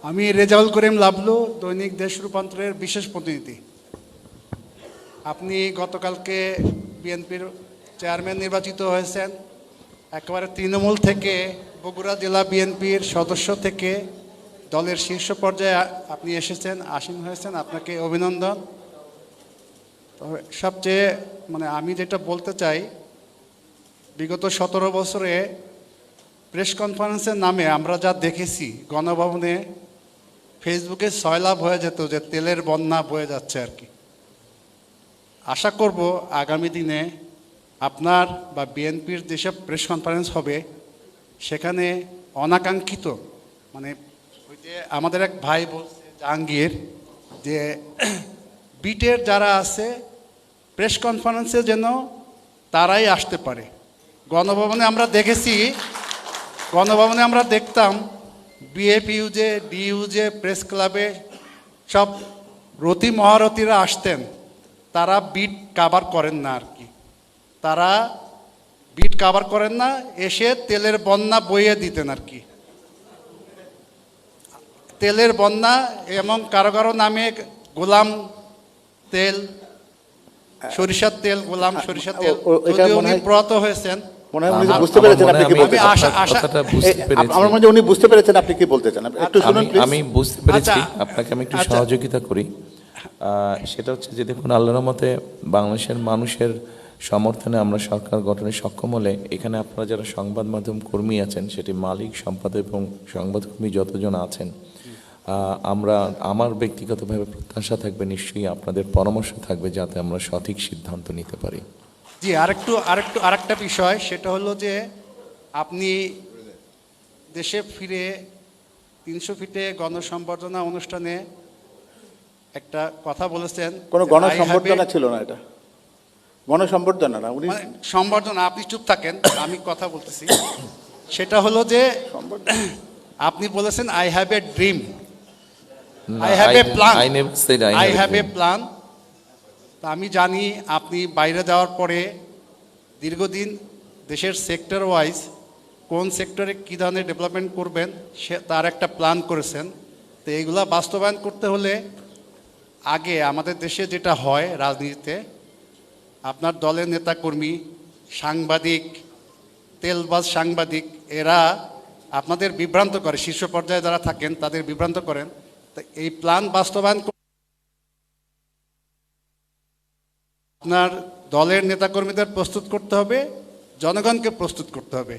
আমি রেজাউল করিম লাবলু, দৈনিক দেশ রূপান্তরের বিশেষ প্রতিনিধি। আপনি গতকালকে বিএনপির চেয়ারম্যান নির্বাচিত হয়েছেন। একেবারে তৃণমূল থেকে বগুড়া জেলা বিএনপির সদস্য থেকে দলের শীর্ষ পর্যায়ে আপনি এসেছেন, আসীন হয়েছেন। আপনাকে অভিনন্দন। তবে সবচেয়ে আমি যেটা বলতে চাই, বিগত 17 বছরে প্রেস কনফারেন্সের নামে আমরা যা দেখেছি, গণভবনে ফেসবুকে সয়লাভ হয়ে যেত যে তেলের বন্যা বয়ে যাচ্ছে আর কি। আশা করব আগামী দিনে আপনার বা বিএনপির যেসব প্রেস কনফারেন্স হবে সেখানে অনাকাঙ্ক্ষিত ওই যে আমাদের এক ভাই বলছে জাহাঙ্গীর, যে বিটের যারা আছে প্রেস কনফারেন্সে যেন তারাই আসতে পারে। গণভবনে আমরা দেখতাম বিএফইউজে ডিইউজে প্রেস ক্লাবে সব রতি মহারথীরা আসতেন, তারা বিট কাভার করেন না আর কি। তারা বিট কাভার করেন না, এসে তেলের বন্যা বইয়ে দিতেন আর কি। তেলের বন্যা, এবং কারো কারো নামে গোলাম তেল, সরিষার তেল, গোলাম সরিষার তেল, যদিও উনি প্রয়াত হয়েছেন। বুঝতে পেরেছেন আপনি কি বলতে চান? আমার মনে হয় উনি বুঝতে পেরেছেন আপনি কি বলতে চান। একটু শুনুন প্লিজ। আমি বুঝতে পেরেছি, আপনাকে আমি একটু সহযোগিতা করি। সেটা হচ্ছে যে দেখুন, আল্লাহর রহমতে বাংলাদেশের মানুষের সমর্থনে আমরা সরকার গঠনে সক্ষম হলে এখানে আপনারা যারা সংবাদ মাধ্যম কর্মী আছেন, সেটি মালিক, সম্পাদক এবং সংবাদকর্মী যতজন আছেন, আমার ব্যক্তিগতভাবে প্রত্যাশা থাকবে, নিশ্চয়ই আপনাদের পরামর্শ থাকবে যাতে আমরা সঠিক সিদ্ধান্ত নিতে পারি। জি, আরেকটা বিষয়, সেটা হলো যে আপনি দেশে ফিরে 300 ফিটে গণসংবর্ধনা অনুষ্ঠানে একটা কথা বলেছেন। কোনো গণসংবর্ধনা ছিল না, এটা গণসংবর্ধনা না, উনি সংবর্ধনা। আপনি চুপ থাকেন, আমি কথা বলতেছি। সেটা হলো যে আপনি বলেছেন I have a dream, I have a plan, I have a plan. তা আমি জানি আপনি বাইরে যাওয়ার পরে দীর্ঘদিন দেশের সেক্টর ওয়াইজ কোন সেক্টরে কী ধরনের ডেভেলপমেন্ট করবেন তার একটা প্ল্যান করেছেন। তো এইগুলা বাস্তবায়ন করতে হলে আগে আমাদের দেশে যেটা হয় রাজনীতিতে, আপনার দলের নেতাকর্মী, সাংবাদিক, তেলবাজ সাংবাদিক, এরা আপনাদের বিভ্রান্ত করে, শীর্ষ পর্যায়ে যারা থাকেন তাদের বিভ্রান্ত করেন। তো এই প্ল্যান বাস্তবায়ন আপনার দলের নেতাকর্মীদের প্রস্তুত করতে হবে, জনগণকে প্রস্তুত করতে হবে।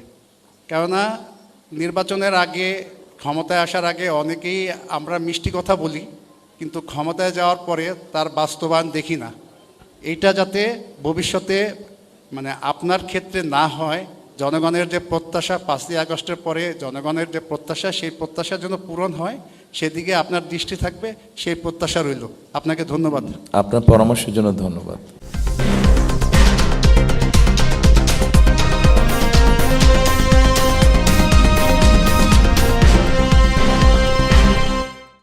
কেননা নির্বাচনের আগে, ক্ষমতায় আসার আগে অনেকেই আমরা মিষ্টি কথা বলি, কিন্তু ক্ষমতায় যাওয়ার পরে তার বাস্তবায়ন দেখি না। এইটা যাতে ভবিষ্যতে আপনার ক্ষেত্রে না হয়, জনগণের যে প্রত্যাশা 5ই আগস্টের পরে জনগণের যে প্রত্যাশা, সেই প্রত্যাশা যেন পূরণ হয়, সেদিকে আপনার দৃষ্টি থাকবে, সেই প্রত্যাশা রইল। আপনাকে ধন্যবাদ। আপনার পরামর্শের জন্য ধন্যবাদ।